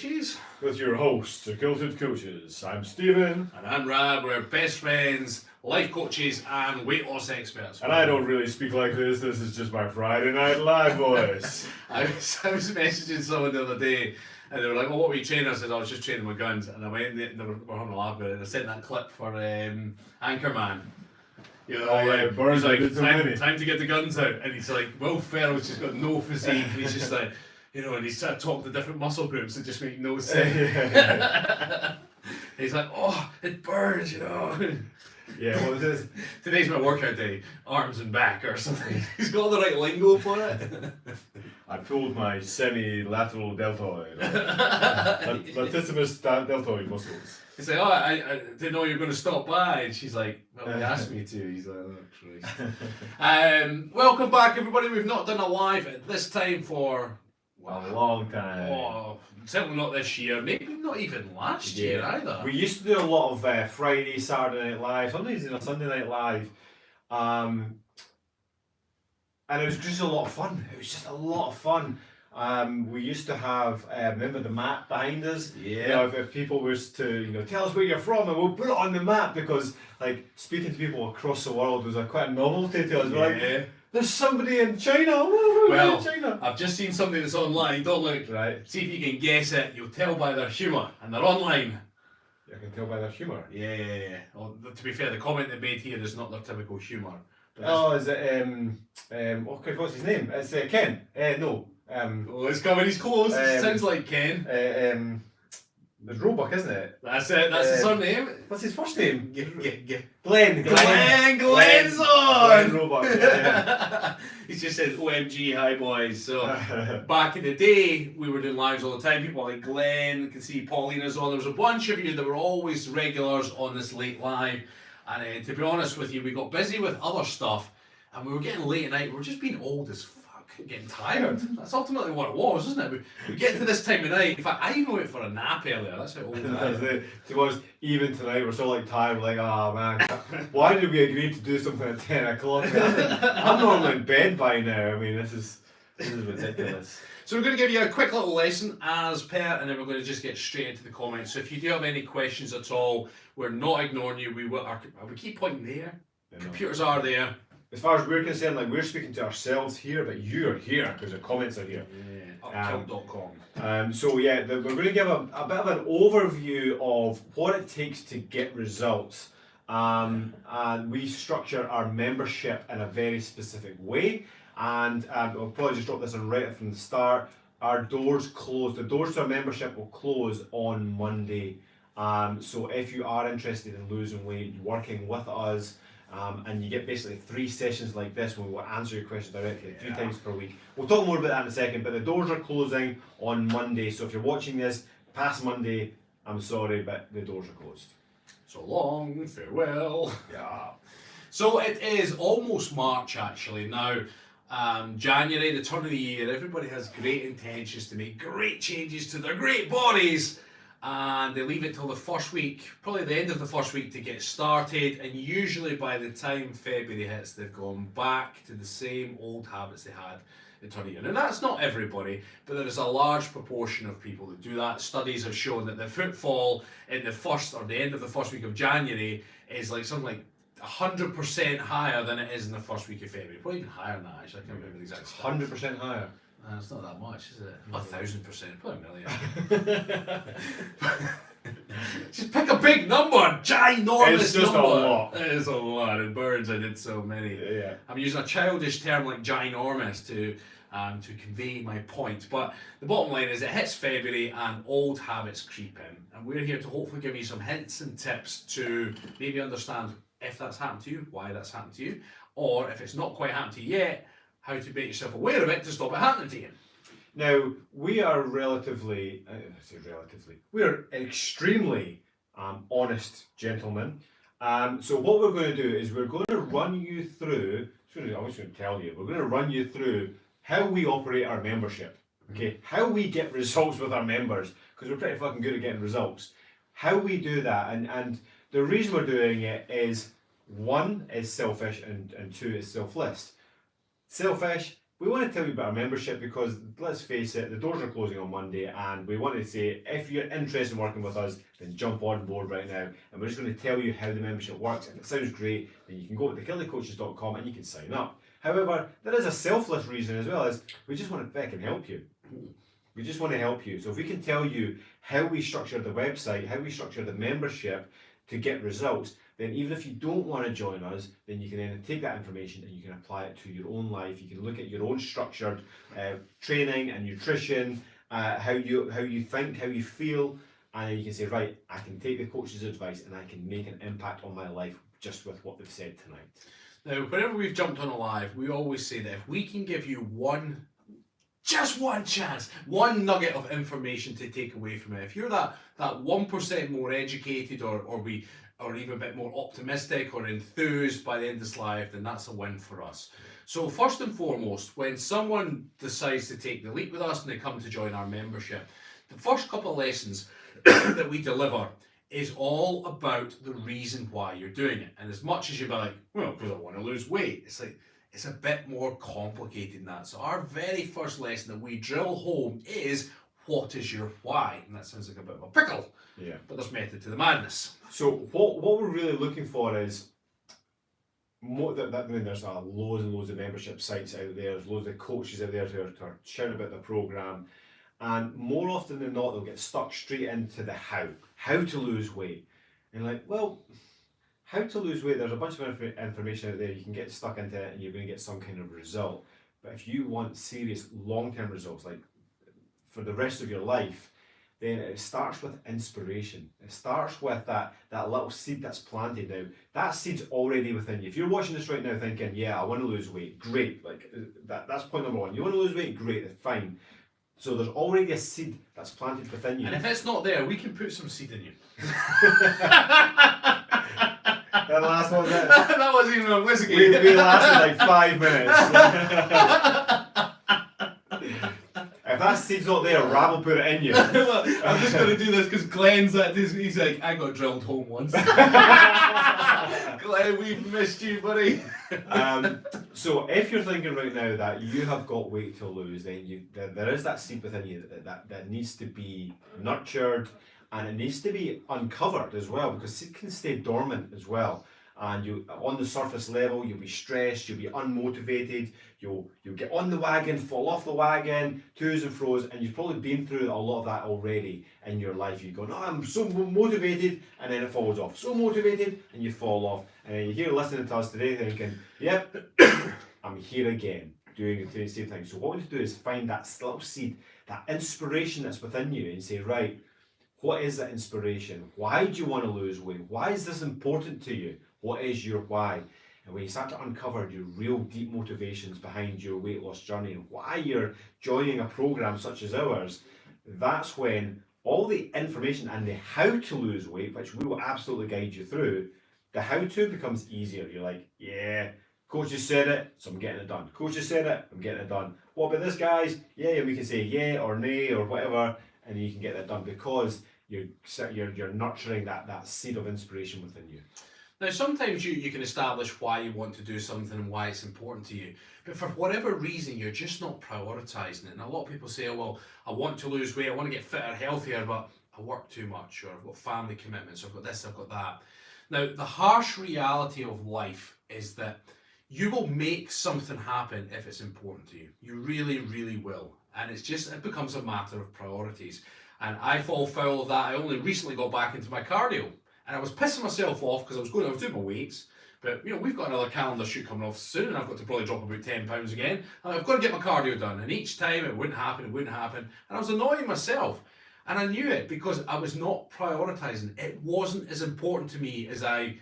Cheese. With your hosts, the Kilted Coaches. I'm Stephen. And I'm Rab. We're best friends, life coaches, and weight loss experts. And I don't really speak like this. This is just my Friday Night Live voice. I was messaging someone the other day, and they were like, "Oh, what were you training?" I said, "I was just training my guns." And I went, and they were having a laugh about it. And I sent that clip for Anchorman. You know, Burns he's like, time to get the guns out. And he's like, Will Ferrell's just got no physique. And he's just like, you know, and he's trying to talk to different muscle groups that just make no sense. He's like, oh, it burns, you know. Yeah, well, today's my workout day, arms and back or something. He's got the right lingo for it. I pulled my semi-lateral deltoid, latissimus deltoid muscles. He's like, oh, I didn't know you were going to stop by. And she's like, well, he asked me to. He's like, oh, Christ. Welcome back, everybody. We've not done a live at this time for a long time. Oh, certainly not this year. Maybe not even last year either. We used to do a lot of Friday, Saturday Night Live, sometimes even a Sunday Night Live. And it was just a lot of fun. It was just a lot of fun. We used to have, remember the map behind us? Yeah. You know, if people was to, you know, tell us where you're from and we'll put it on the map because, like, speaking to people across the world was quite a novelty to us. We're like, there's somebody in China. Well, in China. I've just seen something that's online. Don't look. Right. See if you can guess it. You'll tell by their humour, and they're online. You can tell by their humour. Yeah. Well, to be fair, the comment they made here is not their typical humour. Oh, is it okay, what's his name? It's Ken. No. Oh, it's coming. He's close. It sounds like Ken. It's Roebuck, isn't it? That's it. That's his surname. What's his first name? Glenn. Glenn's on. Glenn Roebuck. Yeah. He's just said, "OMG, hi boys." So back in the day, we were doing lives all the time. People like Glenn, you can see Paulina's on. There was a bunch of you that were always regulars on this late live. And to be honest with you, we got busy with other stuff, and we were getting late at night. We were just being old as fuck. Getting tired. That's ultimately what it was, isn't it? We get to this time of night. In fact, I even went for a nap earlier. That's how old I am. To be honest, even tonight we're still like tired. We're like, oh man, why did we agree to do something at 10 o'clock? I'm normally in bed by now. I mean, this is ridiculous. So we're going to give you a quick little lesson as per, and then we're going to just get straight into the comments. So if you do have any questions at all, we're not ignoring you. We keep pointing there. Computers are there. As far as we're concerned, like we're speaking to ourselves here, but you are here because the comments are here. Upkilt.com. So yeah, we're going to give a bit of an overview of what it takes to get results. And we structure our membership in a very specific way. And we'll probably just drop this in right from the start. Our doors close. The doors to our membership will close on Monday. So if you are interested in losing weight, working with us, and you get basically 3 sessions like this where we'll answer your questions directly 3 times per week. We'll talk more about that in a second, but the doors are closing on Monday. So if you're watching this past Monday, I'm sorry, but the doors are closed. So long, farewell. Yeah. So it is almost March actually now. January, the turn of the year, everybody has great intentions to make great changes to their great bodies, and they leave it till the first week, probably the end of the first week, to get started, and usually by the time February hits, they've gone back to the same old habits they had the turn of the year. And that's not everybody, but there is a large proportion of people that do that. Studies have shown that the footfall in the first or the end of the first week of January is like something like 100% higher than it is in the first week of February. Probably even higher than that, actually. I can't remember the exact stats. 100% higher. It's not that much, is it? 1,000%, probably a million. Just pick a big number, ginormous It's just number. a lot. It is a lot. In Burns, I did so many. Yeah. I'm using a childish term like ginormous to convey my point. But the bottom line is it hits February and old habits creep in. And we're here to hopefully give you some hints and tips to maybe understand if that's happened to you, why that's happened to you, or if it's not quite happened to you yet, how to make yourself aware of it to stop it happening to you. Now, we are we're extremely honest gentlemen. So what we're going to do is we're going to run you through, I'm just going to tell you, we're going to run you through how we operate our membership. Okay, how we get results with our members, because we're pretty fucking good at getting results. How we do that, and the reason we're doing it is, 1 is selfish and 2 is selfless. Selfish we want to tell you about our membership because, let's face it, the doors are closing on Monday, and we want to say, if you're interested in working with us, then jump on board right now. And we're just going to tell you how the membership works. If it sounds great, then you can go to kiltedcoaches.com and you can sign up. However, there is a selfless reason as well, as we just want to fucking help you. We just want to help you. So if we can tell you how we structure the website, how we structure the membership to get results, then even if you don't want to join us, then you can then take that information and you can apply it to your own life. You can look at your own structured training and nutrition, how you think, how you feel, and then you can say, right, I can take the coach's advice and I can make an impact on my life just with what they've said tonight. Now, whenever we've jumped on a live, we always say that if we can give you just one chance, one nugget of information to take away from it. If you're that 1% more educated or even a bit more optimistic or enthused by the end of this live, then that's a win for us. So first and foremost, when someone decides to take the leap with us and they come to join our membership, the first couple of lessons that we deliver is all about the reason why you're doing it. And as much as you're like, well, because I want to lose weight, it's a bit more complicated than that. So our very first lesson that we drill home is, what is your why? And that sounds like a bit of a pickle. Yeah. But there's method to the madness. So what we're really looking for is there's loads and loads of membership sites out there. There's loads of coaches out there who are shouting about the program, and more often than not, they'll get stuck straight into the how to lose weight. And like, well, how to lose weight, there's a bunch of information out there. You can get stuck into it and you're going to get some kind of result. But if you want serious long-term results, like for the rest of your life, then it starts with inspiration. It starts with that little seed that's planted now. That seed's already within you. If you're watching this right now thinking, yeah, I want to lose weight, great. Like that's point number one. You want to lose weight, great, that's fine. So there's already a seed that's planted within you. And if it's not there, we can put some seed in you. That last one, that wasn't even a whiskey. We lasted like 5 minutes. If that seed's not there, Rab will put it in you. Well, I'm just going to do this because Glenn's he's like, I got drilled home once. Glenn, we've missed you, buddy. So if you're thinking right now that you have got weight to lose, then there is that seed within you that needs to be nurtured, and it needs to be uncovered as well, because it can stay dormant as well. And you, on the surface level, you'll be stressed, you'll be unmotivated, you'll get on the wagon, fall off the wagon, to's and fro's, and you've probably been through a lot of that already in your life. You go, no, I'm so motivated, and then it falls off. So motivated, and you fall off. And then you're here listening to us today thinking, yep, I'm here again, doing the same thing. So what we need to do is find that little seed, that inspiration that's within you, and say, right, what is that inspiration? Why do you want to lose weight? Why is this important to you? What is your why? And when you start to uncover your real deep motivations behind your weight loss journey and why you're joining a program such as ours, that's when all the information and the how to lose weight, which we will absolutely guide you through, the how to becomes easier. You're like, yeah, coach just said it, so I'm getting it done. Coach just said it, I'm getting it done. What about this, guys? Yeah, we can say yeah or nay or whatever, and you can get that done because you're nurturing that seed of inspiration within you. Now, sometimes you can establish why you want to do something and why it's important to you, but for whatever reason, you're just not prioritising it. And a lot of people say, oh, well, I want to lose weight, I want to get fitter, healthier, but I work too much, or I've got family commitments, or I've got this, I've got that. Now, the harsh reality of life is that you will make something happen if it's important to you. You really, really will. And it becomes a matter of priorities. And I fall foul of that. I only recently got back into my cardio. And I was pissing myself off because I was doing my weights. But, we've got another calendar shoot coming off soon, and I've got to probably drop about 10 pounds again. And I've got to get my cardio done. And each time it wouldn't happen. And I was annoying myself. And I knew it because I was not prioritising. It wasn't as important to me as I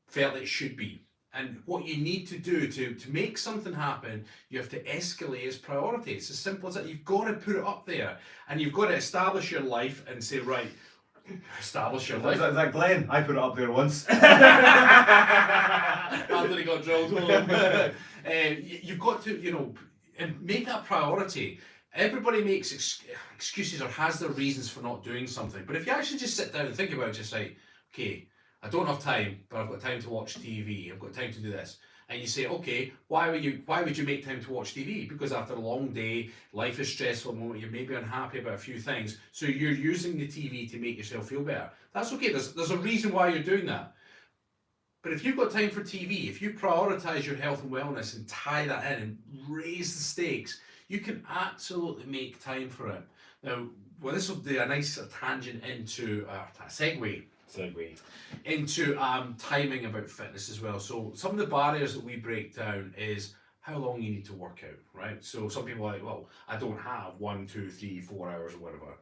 felt it should be. And what you need to do to make something happen, you have to escalate its priority. It's as simple as that. You've got to put it up there. And you've got to establish your life and say, right, establish your life. Is that Glenn? I put it up there once. Anthony got drilled home. You've got to, and make that priority. Everybody makes excuses or has their reasons for not doing something. But if you actually just sit down and think about it, just say, okay, I don't have time, but I've got time to watch TV. I've got time to do this. And you say, okay, why would you make time to watch TV? Because after a long day, life is stressful, moment, you're maybe unhappy about a few things. So you're using the TV to make yourself feel better. That's okay. There's a reason why you're doing that. But if you've got time for TV, if you prioritize your health and wellness and tie that in and raise the stakes, you can absolutely make time for it. Now, well, this will do a nice tangent into a segue into timing about fitness as well. So some of the barriers that we break down is how long you need to work out, right? So some people are like, well, I don't have 1, 2, 3, 4 hours or whatever.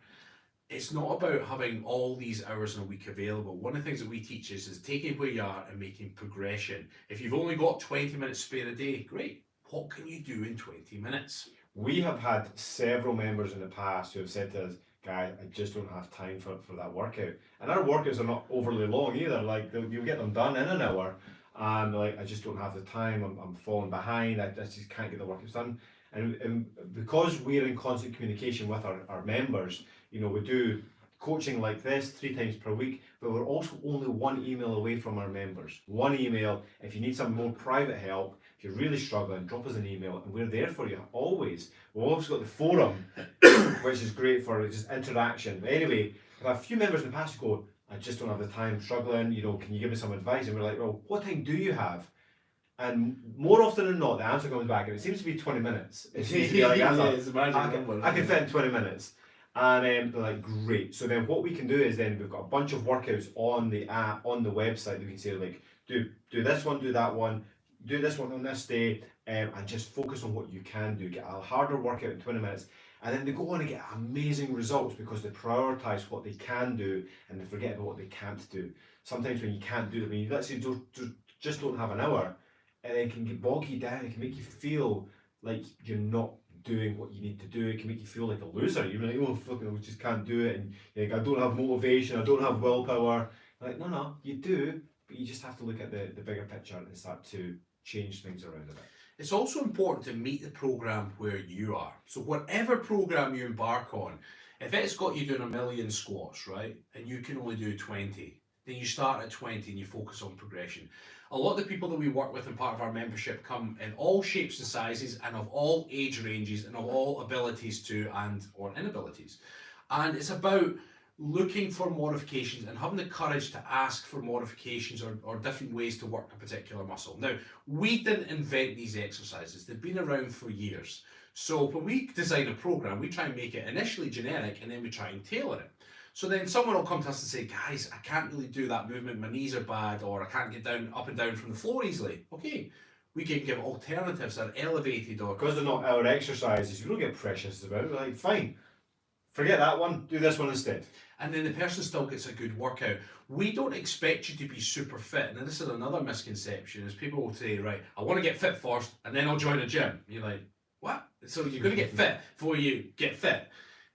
It's not about having all these hours in a week available. One of the things that we teach is taking where you are and making progression. If you've only got 20 minutes spare a day, great. What can you do in 20 minutes? We have had several members in the past who have said to us, "Guy, I just don't have time for that workout." And our workouts are not overly long either. Like, you'll get them done in an hour, and like, I just don't have the time. I'm falling behind. I just can't get the workouts done. And because we're in constant communication with our members, you know, we do coaching like this 3 times per week, but we're also only 1 email away from our members. 1 email. If you need some more private help, if you're really struggling, drop us an email and we're there for you always. We've also got the forum, which is great for just interaction. But anyway, I've had a few members in the past who go, "I just don't have the time, struggling, you know, can you give me some advice?" And we're like, "Well, what time do you have?" And more often than not, the answer comes back, and it seems to be 20 minutes. It seems to be like, I can fit in 20 minutes. And they're like, great. So then what we can do is then we've got a bunch of workouts on the app, on the website that we can say, like, do this one, do that one, do this one on this day, and just focus on what you can do. Get a harder workout in 20 minutes. And then they go on and get amazing results because they prioritize what they can do and they forget about what they can't do. Sometimes when you can't do it, when you literally just don't have an hour, and it can bog you down. It can make you feel like you're not doing what you need to do. It can make you feel like a loser. You're like, "Oh, fucking, I just can't do it," and you're like, "I don't have motivation. I don't have willpower." Like, no, you do, but you just have to look at the bigger picture and start to change things around a bit. It's also important to meet the program where you are. So whatever program you embark on, if it's got you doing 1,000,000 squats, right, and you can only do 20, then you start at 20 and you focus on progression. A lot of the people that we work with in part of our membership come in all shapes and sizes and of all age ranges and of all abilities to and or inabilities. And it's about looking for modifications and having the courage to ask for modifications or different ways to work a particular muscle. Now, we didn't invent these exercises. They've been around for years. So when we design a program, we try and make it initially generic and then we try and tailor it. So then someone will come to us and say, "Guys, I can't really do that movement, my knees are bad, or I can't get down up and down from the floor easily." Okay, we can give alternatives that are elevated or... Because they're not our exercises, you don't get precious about it. We're like, fine, forget that one, do this one instead. And then the person still gets a good workout. We don't expect you to be super fit. And this is another misconception, is people will say, "Right, I want to get fit first, and then I'll join a gym." You're like, what? So you're going to get fit before you get fit.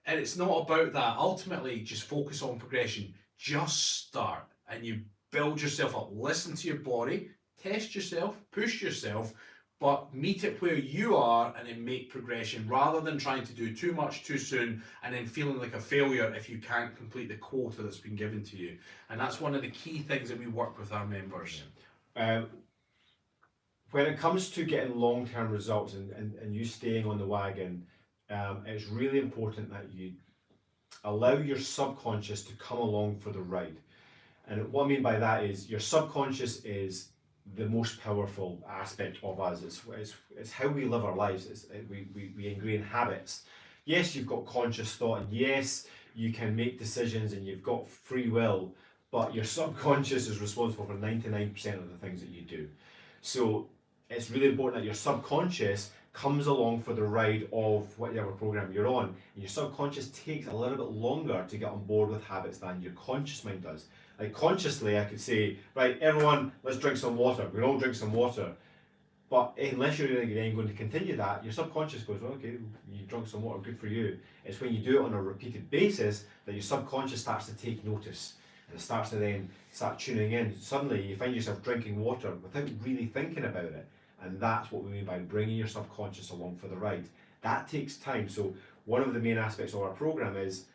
And it's not about that. Ultimately, just focus on progression. Just start and you build yourself up. Listen to your body, test yourself, push yourself, but meet it where you are and then make progression rather than trying to do too much too soon and then feeling like a failure if you can't complete the quota that's been given to you. And that's one of the key things that we work with our members. When it comes to getting long-term results and you staying on the wagon, it's really important that you allow your subconscious to come along for the ride. And what I mean by that is your subconscious is the most powerful aspect of us. It's how we live our lives. We ingrain habits. Yes, you've got conscious thought, and yes, you can make decisions and you've got free will, but your subconscious is responsible for 99% of the things that you do. So it's really important that your subconscious comes along for the ride of whatever program you're on. And your subconscious takes a little bit longer to get on board with habits than your conscious mind does. Like, consciously, I could say, "Right, everyone, let's drink some water." We can all drink some water. But unless you're then going to continue that, your subconscious goes, "Well, okay, you drunk some water, good for you." It's when you do it on a repeated basis that your subconscious starts to take notice. And it starts to then start tuning in. Suddenly, you find yourself drinking water without really thinking about it. And that's what we mean by bringing your subconscious along for the ride. That takes time. So one of the main aspects of our program is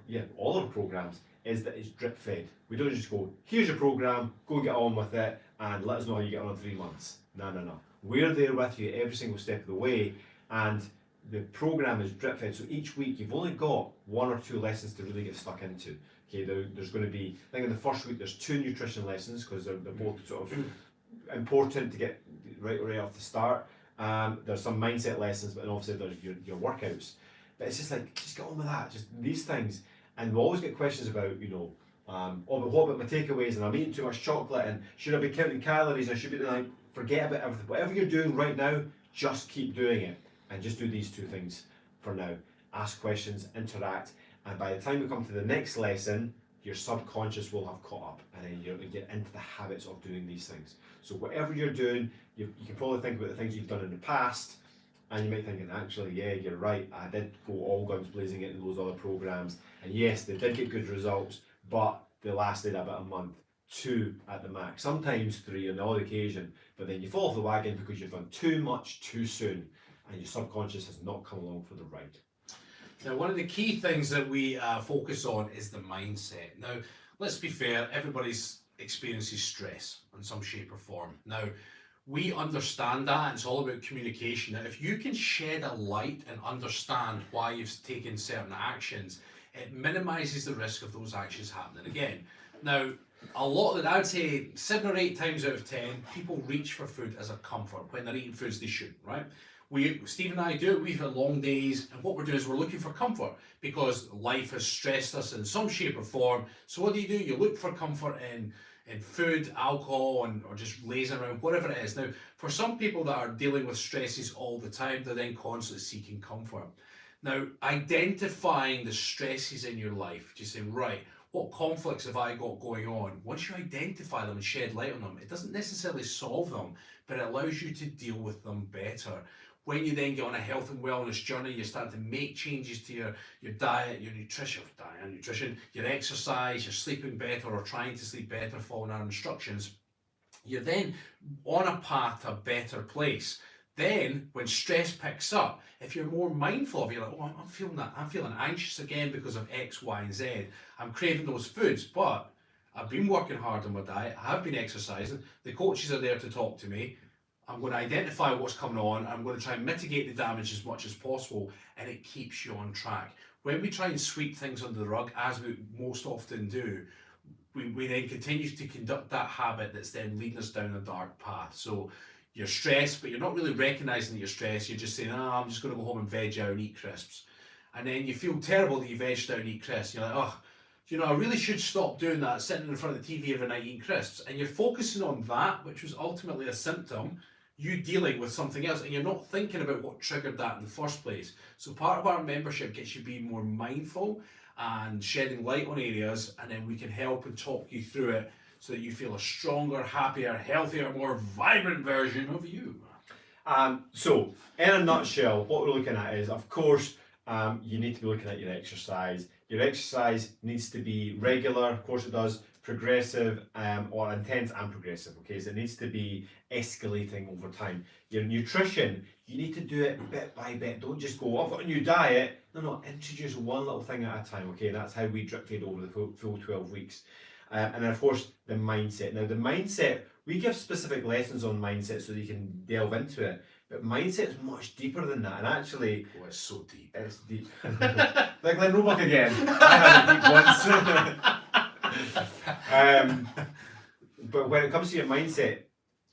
yeah, all of our programs, is that it's drip fed. We don't just go, here's your program, go get on with it, and let us know how you get on in 3 months. No, no, no. We're there with you every single step of the way, and the program is drip fed. So each week you've only got 1 or 2 lessons to really get stuck into. Okay, there's going to be, I think in the first week there's 2 nutrition lessons because they're both sort of important to get right off the start. There's some mindset lessons, but then obviously there's your workouts. But it's just like, just get on with that, just these things. And we always get questions about, oh, but what about my takeaways, and I'm eating too much chocolate, and should I be counting calories, and should be like, forget about everything. Whatever you're doing right now, just keep doing it, and just do these 2 things for now. Ask questions, interact, and by the time we come to the next lesson, your subconscious will have caught up, and then you'll get into the habits of doing these things. So whatever you're doing, you can probably think about the things you've done in the past, and you might think, actually, yeah, you're right, I did go all guns blazing into those other programs, and yes, they did get good results, but they lasted about a month, 2 at the max, sometimes 3 on the odd occasion, but then you fall off the wagon because you've done too much too soon, and your subconscious has not come along for the ride. Now, one of the key things that we focus on is the mindset. Now, let's be fair, everybody's experiences stress in some shape or form. Now, we understand that, and it's all about communication. Now, if you can shed a light and understand why you've taken certain actions, it minimises the risk of those actions happening again. Now, a lot of it, I would say 7 or 8 times out of 10, people reach for food as a comfort when they're eating foods they shouldn't, right? Steve and I do it, we've had long days, and what we're doing is we're looking for comfort because life has stressed us in some shape or form. So what do? You look for comfort in food, alcohol, or just lazing around, whatever it is. Now, for some people that are dealing with stresses all the time, they're then constantly seeking comfort. Now, identifying the stresses in your life, just saying, right, what conflicts have I got going on? Once you identify them and shed light on them, it doesn't necessarily solve them, but it allows you to deal with them better. When you then get on a health and wellness journey, you start to make changes to your diet, your nutrition, your exercise, you're sleeping better or trying to sleep better, following our instructions, you're then on a path to a better place. Then, when stress picks up, if you're more mindful of it, you're like, oh, I'm feeling that. I'm feeling anxious again because of X, Y, and Z. I'm craving those foods, but I've been working hard on my diet. I have been exercising. The coaches are there to talk to me. I'm going to identify what's coming on. I'm going to try and mitigate the damage as much as possible, and it keeps you on track. When we try and sweep things under the rug, as we most often do, we then continue to conduct that habit that's then leading us down a dark path. So you're stressed, but you're not really recognising that you're stressed. You're just saying, I'm just going to go home and veg out and eat crisps. And then you feel terrible that you vegged out and eat crisps. You're like, I really should stop doing that, sitting in front of the TV every night eating crisps. And you're focusing on that, which was ultimately a symptom, you dealing with something else, and you're not thinking about what triggered that in the first place. So part of our membership gets you being more mindful and shedding light on areas, and then we can help and talk you through it so that you feel a stronger, happier, healthier, more vibrant version of you. So, in a nutshell, what we're looking at is, of course, you need to be looking at your exercise. Your exercise needs to be regular, of course it does, progressive or intense and progressive, okay? So it needs to be escalating over time. Your nutrition, you need to do it bit by bit. Don't just go, I've got a new diet. No, introduce one little thing at a time, okay? That's how we drip feed over the full 12 weeks. And then of course, the mindset. Now the mindset, we give specific lessons on mindset so that you can delve into it. But mindset is much deeper than that. And actually, it's so deep. It's deep. Like Glenn Roebuck again. I had a deep once. But when it comes to your mindset,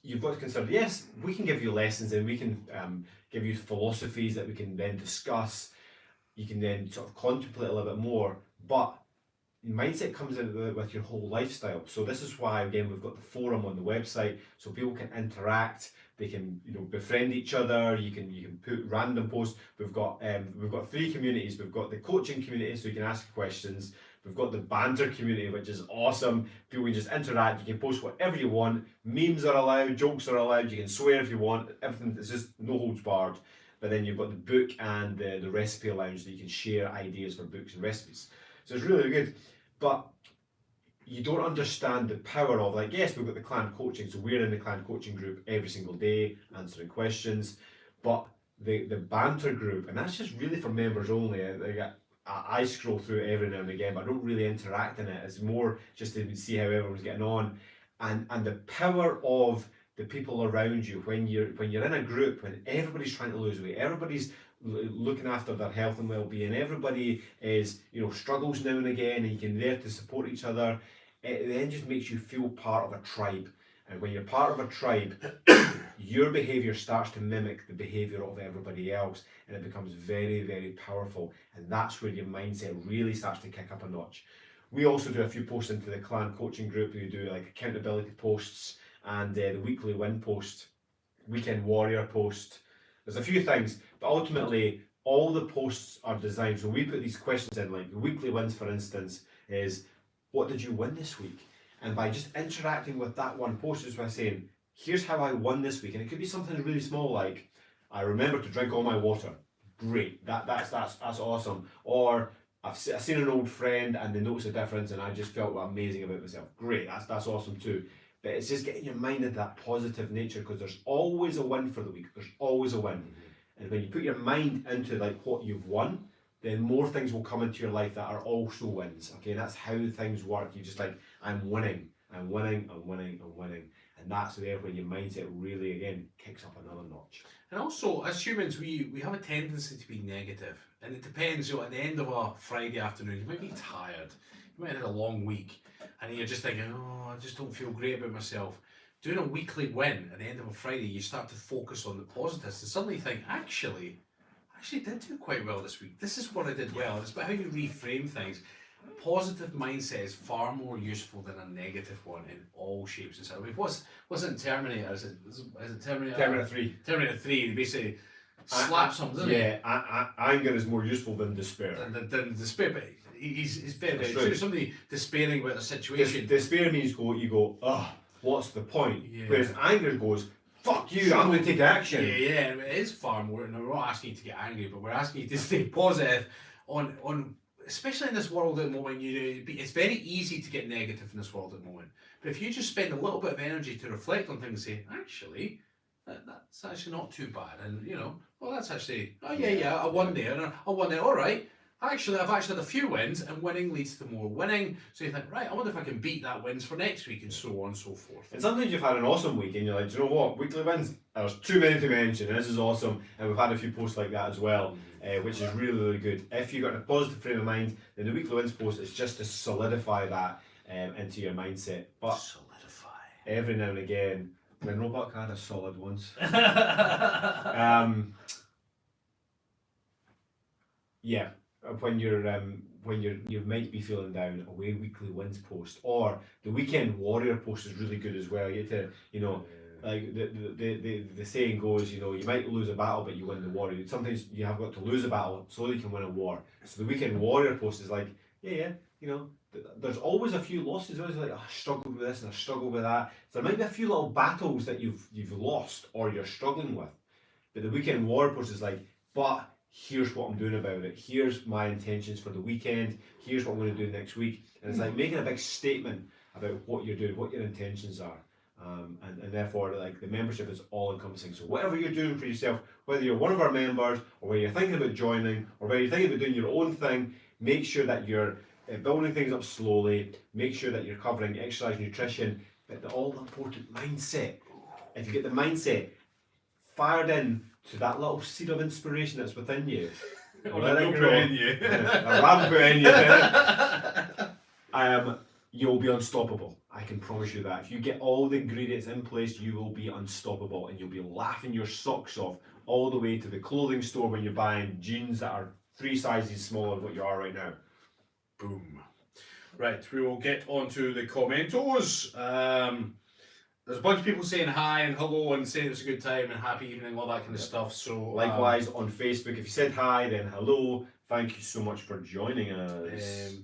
you've got to consider, yes, we can give you lessons and we can give you philosophies that we can then discuss. You can then sort of contemplate a little bit more. But mindset comes in with your whole lifestyle. So this is why, again, we've got the forum on the website so people can interact. They can, befriend each other. You can put random posts. We've got 3 communities. We've got the coaching community, so you can ask questions. We've got the banter community, which is awesome. People can just interact. You can post whatever you want. Memes are allowed. Jokes are allowed. You can swear if you want. Everything is just no holds barred. But then you've got the book and the recipe lounge that you can share ideas for books and recipes. So it's really good. But you don't understand the power of, like, yes, we've got the clan coaching, so we're in the clan coaching group every single day answering questions, but the banter group, and that's just really for members only. I scroll through it every now and again, but I don't really interact in it. It's more just to see how everyone's getting on, and the power of the people around you when you're in a group, when everybody's trying to lose weight, everybody's looking after their health and well-being, everybody is struggles now and again, and you can there to support each other. It then just makes you feel part of a tribe, and when you're part of a tribe, your behaviour starts to mimic the behaviour of everybody else, and it becomes very, very powerful, and that's where your mindset really starts to kick up a notch. We also do a few posts into the clan coaching group. We do like accountability posts and the weekly win post, weekend warrior post. There's a few things, but ultimately all the posts are designed, so we put these questions in, like the weekly wins for instance is, what did you win this week? And by just interacting with that one post, is by saying, here's how I won this week, and it could be something really small like, I remember to drink all my water. Great, that's awesome. Or I've seen an old friend and they noticed a difference and I just felt amazing about myself. Great, that's awesome too. But it's just getting your mind into that positive nature, because there's always a win for the week. There's always a win. And when you put your mind into like what you've won, then more things will come into your life that are also wins. Okay, and that's how things work. You just like, I'm winning. And that's there when your mindset really again kicks up another notch. And also, as humans, we have a tendency to be negative, and it depends. At the end of a Friday afternoon, you might be tired, you might have had a long week, and you're just thinking, oh, I just don't feel great about myself. Doing a weekly win at the end of a Friday, you start to focus on the positives, and suddenly you think, actually, I actually did do quite well this week. This is what I did well. It's about how you reframe things. A positive mindset is far more useful than a negative one in all shapes and sizes. I mean, what's it in Terminator? Is it Terminator? Terminator 3. Terminator 3, they basically slap something, doesn't he? Yeah, anger is more useful than despair. Than despair, but he's very, very true. Somebody despairing about a situation. Despair means you go, oh, what's the point? Yeah. Whereas anger goes, fuck you, I'm going to take action. Yeah, it is far more, and we're not asking you to get angry, but we're asking you to stay positive on especially in this world at the moment. It's very easy to get negative in this world at the moment. But if you just spend a little bit of energy to reflect on things and say, actually, that's actually not too bad, and well, that's actually, I won there, all right. Actually, I've actually had a few wins, and winning leads to more winning. So you think, right, I wonder if I can beat that wins for next week, and so on and so forth. And sometimes you've had an awesome week, and you're like, do you know what? Weekly wins, there's too many to mention. This is awesome, and we've had a few posts like that as well, which is really, really good. If you've got a positive frame of mind, then the weekly wins post is just to solidify that into your mindset. But solidify. Every now and again, when Roebuck had a solid once. Yeah. When you might be feeling down, away weekly wins post or the weekend warrior post is really good as well. You get to like the saying goes, you might lose a battle but you win the war. Sometimes you have got to lose a battle so you can win a war. So the weekend warrior post is like, there's always a few losses. There's always like, I struggled with this and I struggled with that. So there might be a few little battles that you've lost or you're struggling with. But the weekend warrior post is like, but here's what I'm doing about it. Here's my intentions for the weekend. Here's what I'm going to do next week. And it's like making a big statement about what you're doing, what your intentions are. And therefore, like, the membership is all encompassing. So whatever you're doing for yourself, whether you're one of our members or whether you're thinking about joining or whether you're thinking about doing your own thing, make sure that you're building things up slowly. Make sure that you're covering exercise, nutrition, but the all-important mindset. If you get the mindset fired in to that little seed of inspiration that's within you. Let it grow in you. You'll be unstoppable. I can promise you that. If you get all the ingredients in place, you will be unstoppable and you'll be laughing your socks off all the way to the clothing store when you're buying jeans that are 3 sizes smaller than what you are right now. Boom. Right, we will get on to the commentos. There's a bunch of people saying hi and hello and saying it's a good time and happy evening, all that kind of stuff. So likewise on Facebook, if you said hi, then hello. Thank you so much for joining us.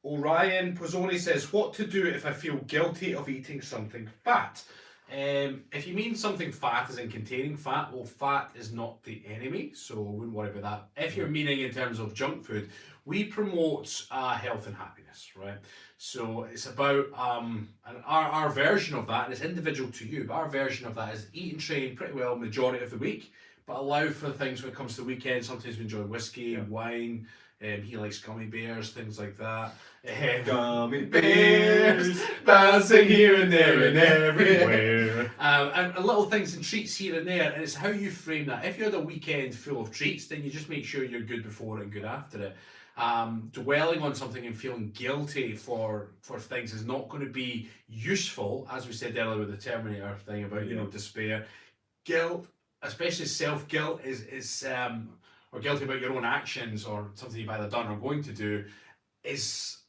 Orion Pozzoli says, what to do if I feel guilty of eating something fat? If you mean something fat as in containing fat, well, fat is not the enemy, so I wouldn't worry about that. If you're meaning in terms of junk food, we promote health and happiness, right? So it's about, and our version of that, and it's individual to you, but our version of that is eat and train pretty well majority of the week, but allow for things when it comes to the weekend. Sometimes we enjoy whiskey and wine, He likes gummy bears, things like that. Gummy bears bears bouncing here and there and everywhere. and little things and treats here and there, and it's how you frame that. If you had a weekend full of treats, then you just make sure you're good before it and good after it. Dwelling on something and feeling guilty for things is not going to be useful, as we said earlier with the Terminator thing about despair. Guilt, especially self-guilt, is or guilty about your own actions or something you've either done or going to do, it's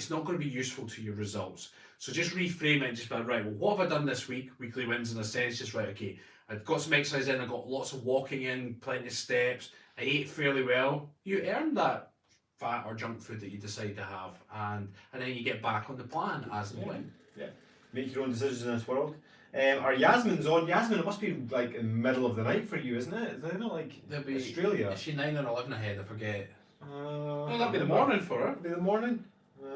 not going to be useful to your results. So just reframe it and just be like, right, well, what have I done this week? Weekly wins in a sense, just right, okay, I've got some exercise in, I got lots of walking in, plenty of steps, I ate fairly well. You earned that fat or junk food that you decide to have, and then you get back on the plan as and when. Yeah, make your own decisions in this world. Our Yasmin's on. Yasmin, it must be like in the middle of the night for you, isn't it? Is it not like Australia? Is she 9 or 11 ahead? I forget. No, that'd be the morning for her. It'd be the morning.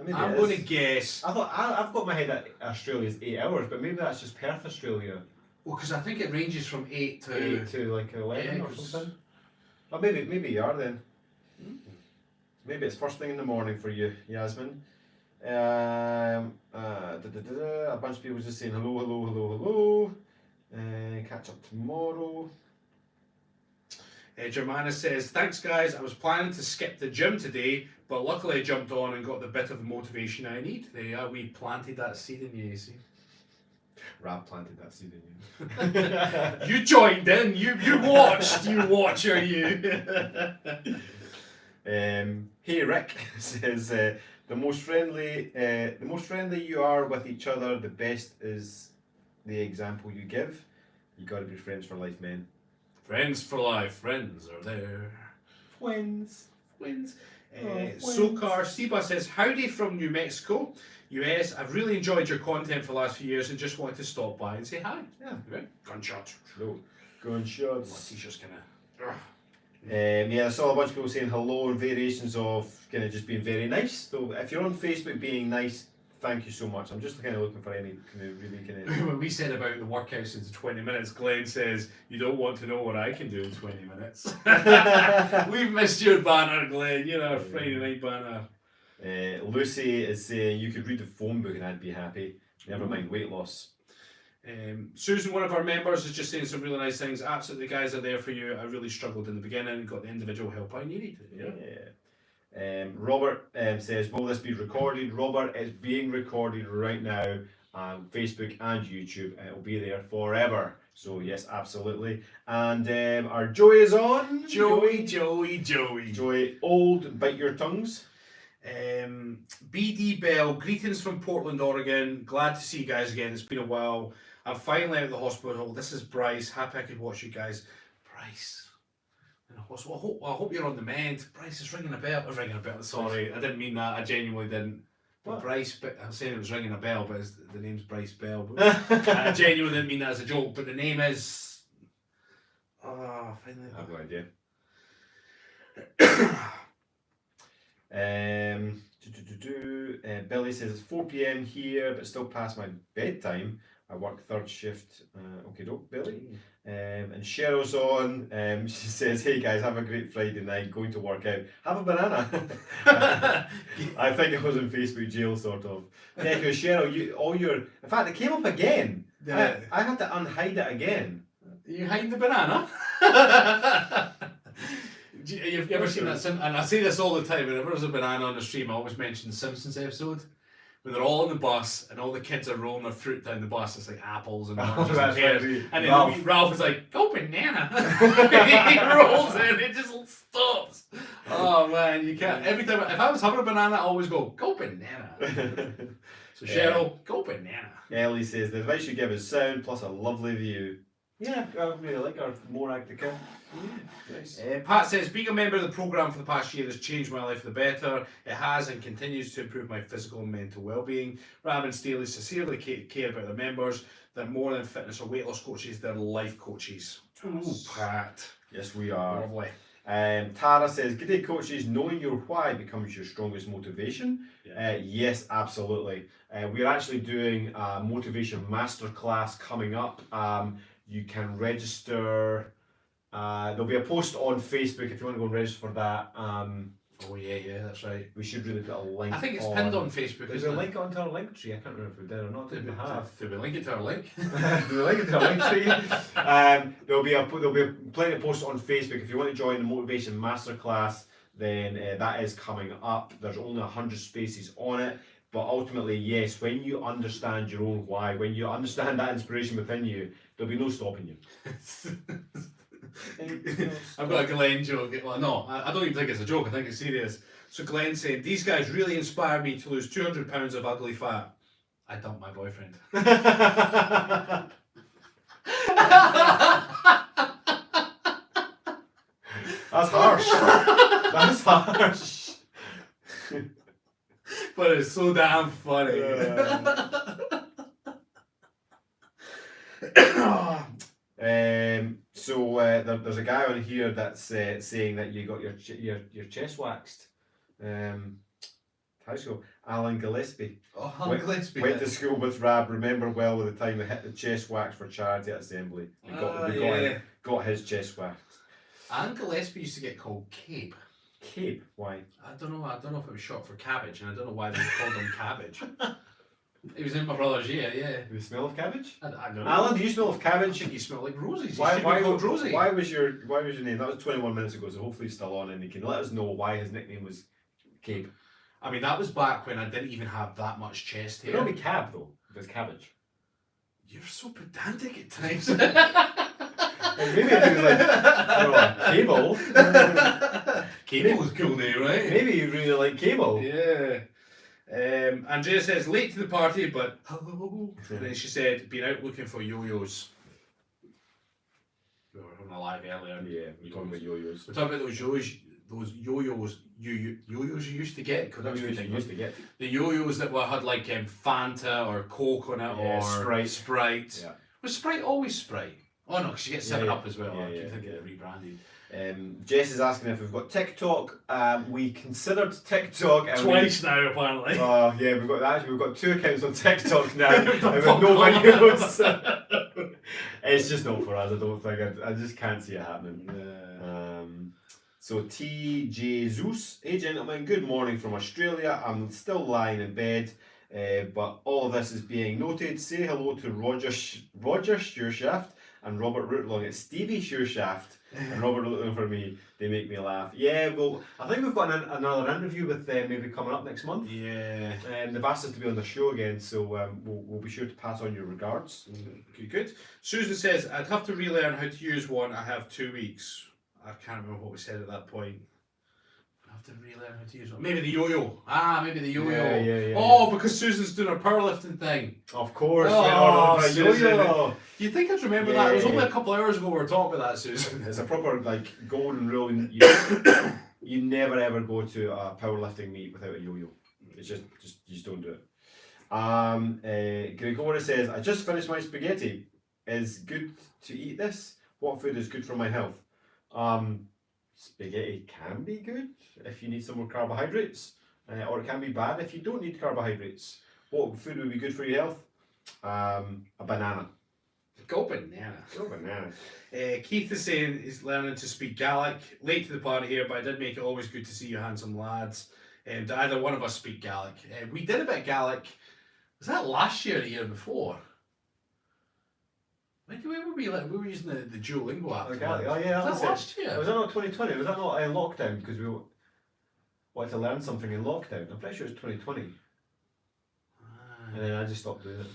Maybe I'm going to guess. I thought I've got my head that Australia's 8 hours, but maybe that's just Perth, Australia. Well, because I think it ranges from 8 to like 11 or something. Or maybe you are then. Maybe it's first thing in the morning for you, Yasmin. A bunch of people just saying hello. Catch up tomorrow. Germana says, thanks guys, I was planning to skip the gym today, but luckily I jumped on and got the bit of motivation I need. There you are, we planted that seed in you see. Rab planted that seed in you. You joined in, you watched, you watcher, you. Hey Rick says, the most friendly you are with each other, the best is the example you give. You got to be friends for life, man. Friends for life, friends are there. Friends. Sokar Siba says, howdy from New Mexico, US. I've really enjoyed your content for the last few years and just wanted to stop by and say hi. Yeah. Right. Gunshot. No. Gunshots. My t-shirt's kinda. I saw a bunch of people saying hello and variations of kind of just being very nice. So if you're on Facebook being nice, thank you so much. I'm just kind of looking for any kind of really kind of... When we said about the workouts into 20 minutes, Glenn says, you don't want to know what I can do in 20 minutes. We've missed your banner, Glenn. You know, Friday night banner. Lucy is saying, you could read the phone book and I'd be happy. Never mind weight loss. Susan, one of our members, is just saying some really nice things. Absolutely, the guys are there for you. I really struggled in the beginning and got the individual help I needed. Robert says, will this be recorded? Robert, it's being recorded right now on Facebook and YouTube, and it'll be there forever. So yes, absolutely. And our Joey is on. Joey, old, bite your tongues. BD Bell, greetings from Portland, Oregon. Glad to see you guys again. It's been a while. I'm finally out of the hospital. This is Bryce. Happy I could watch you guys. Bryce. In the hospital. I hope you're on the mend. Bryce is ringing a bell. Ringing a bell. Sorry, I didn't mean that. I genuinely didn't. But Bryce, I'm saying it was ringing a bell, but the name's Bryce Bell. But I genuinely didn't mean that as a joke. But the name is. Oh, finally. I have no idea. Billy says it's 4 PM here, but still past my bedtime. I work third shift. Okay, doke, Billy. And Cheryl's on. She says, "Hey guys, have a great Friday night. Going to work out. Have a banana." I think it was in Facebook jail, sort of. Yeah, because Cheryl, in fact, it came up again. I had to unhide it again. You hide the banana? You've ever seen that? And I say this all the time. Whenever there's a banana on the stream, I always mention the Simpsons episode when they're all on the bus and all the kids are rolling their fruit down the bus. It's like apples and oranges and pears. And then Ralph is like, "Go banana!" He rolls it. It just stops. Oh man, you can't. Every time if I was having a banana, I always go banana. So Cheryl, go banana. Ellie says the advice you give is sound plus a lovely view. Yeah, I really like our more Actica. Yeah, nice. Pat says, being a member of the programme for the past year has changed my life for the better. It has and continues to improve my physical and mental well-being. Ram and Staley sincerely care about their members. They're more than fitness or weight loss coaches, they're life coaches. Ooh, Pat. Yes, we are. Lovely. Tara says, good day coaches, knowing your why becomes your strongest motivation. Yeah. Yes, absolutely. We're actually doing a motivation masterclass coming up. You can register. There'll be a post on Facebook if you want to go and register for that. Oh yeah, that's right. We should really put a link. I think it's pinned on Facebook. There's a link onto our link tree. I can't remember if we did or not. Did we have? Did we link it to our link? Do we link it to our link tree? There'll be plenty of posts on Facebook. If you want to join the Motivation Masterclass, then that is coming up. There's only 100 spaces on it. But ultimately, yes, when you understand your own why, when you understand that inspiration within you, there'll be no stopping you. I've got a Glenn joke. Well, no, I don't even think it's a joke. I think it's serious. So Glenn said, "These guys really inspired me to lose 200 pounds of ugly fat. I dumped my boyfriend." That's harsh. That's harsh. But it's so damn funny. There's a guy on here that's saying that you got your chest waxed. High school. Alan Gillespie. Oh, Alan Gillespie. Went to school with Rab. Remember well with the time we hit the chest wax for charity at assembly. We got his chest waxed. Alan Gillespie used to get called Cabe. Cabe? Why? I don't know if it was short for cabbage, and I don't know why they called him cabbage. He was in my brother's year, yeah. Do you smell of cabbage? I don't know. Alan, do you smell of I cabbage? think you smell like roses. Why Rosie? Why was your name? That was 21 minutes ago, so hopefully he's still on and he can let us know why his nickname was Cabe. I mean, that was back when I didn't even have that much chest hair. It would be cab though, if it's cabbage. You're so pedantic at times. Maybe if he was like, Cable. Cable was a cool name, right? Maybe you really like Cable. Yeah. Andrea says, late to the party, but hello. And then she said, been out looking for yo-yos. We were having a live earlier. Yeah, we're talking about yo-yos. We're talking about those yo-yos yo-yos you used to get. Cause that was good. Used to get. The yo-yos that had like Fanta or Coke on it, or Sprite. Yeah. Was Sprite always Sprite? Oh no, because you get 7-Up as well. Yeah, I keep thinking it rebranded. Jess is asking if we've got TikTok. We considered TikTok. And Twice now, apparently. Oh yeah, we've got 2 accounts on TikTok now, and with no videos. It's just not for us. I don't think. I just can't see it happening. So TJ Zeus, hey gentlemen, good morning from Australia. I'm still lying in bed, but all of this is being noted. Say hello to Roger Schurshaft and Robert Rootlong. It's Stevie Schurshaft and Robert Rootlong for me. They make me laugh. Yeah, well, I think we've got another interview with them maybe coming up next month. Yeah. They've asked us to be on the show again, so we'll be sure to pass on your regards. Good. Susan says, I'd have to relearn how to use one. I have 2 weeks. I can't remember what we said at that point. I have to relearn how to use one. Maybe the yo-yo. Maybe the yo-yo. Yeah. Oh, because Susan's doing her powerlifting thing. Of course. Oh, yo-yo. You'd think I'd remember that. It was only a couple of hours ago we were talking about that, Susan. It's a proper golden rule. You never ever go to a powerlifting meet without a yo-yo. It's just you just don't do it. Gregory says, I just finished my spaghetti. Is good to eat this? What food is good for my health? Spaghetti can be good if you need some more carbohydrates, or it can be bad if you don't need carbohydrates. What food would be good for your health? A banana. Go banana. Go banana. Keith is saying he's learning to speak Gaelic. Late to the party here, but I did make it always good to see you handsome lads. And either one of us speak Gaelic. We did a bit of Gaelic. Was that last year or the year before? Where were we? We were using the Duolingo app. Oh yeah, was that last year? Was that not 2020? Was that not in lockdown because we wanted to learn something in lockdown? I'm pretty sure it's 2020. And then I just stopped doing it.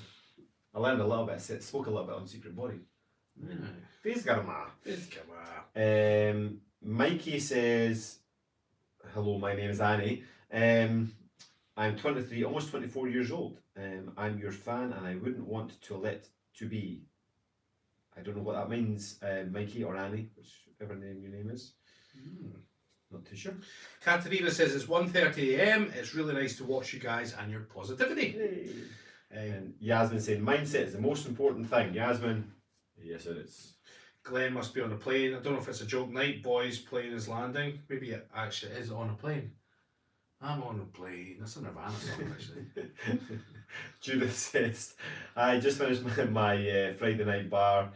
I learned a little bit. Spoke a little bit on Secret Body. Mikey says, hello, my name is Annie. I'm 23, almost 24 years old. I'm your fan and I wouldn't want to let to be. I don't know what that means, Mikey or Annie, whichever name your name is. Not too sure. Katerina says it's 1:30 AM. It's really nice to watch you guys and your positivity. Hey. And Yasmin saying, mindset is the most important thing. Yasmin, yes it is. Glenn must be on a plane. I don't know if it's a joke. Night boys, plane is landing. Maybe it actually is on a plane. I'm on a plane. That's a Nirvana song, actually. Judith says, I just finished my Friday night bar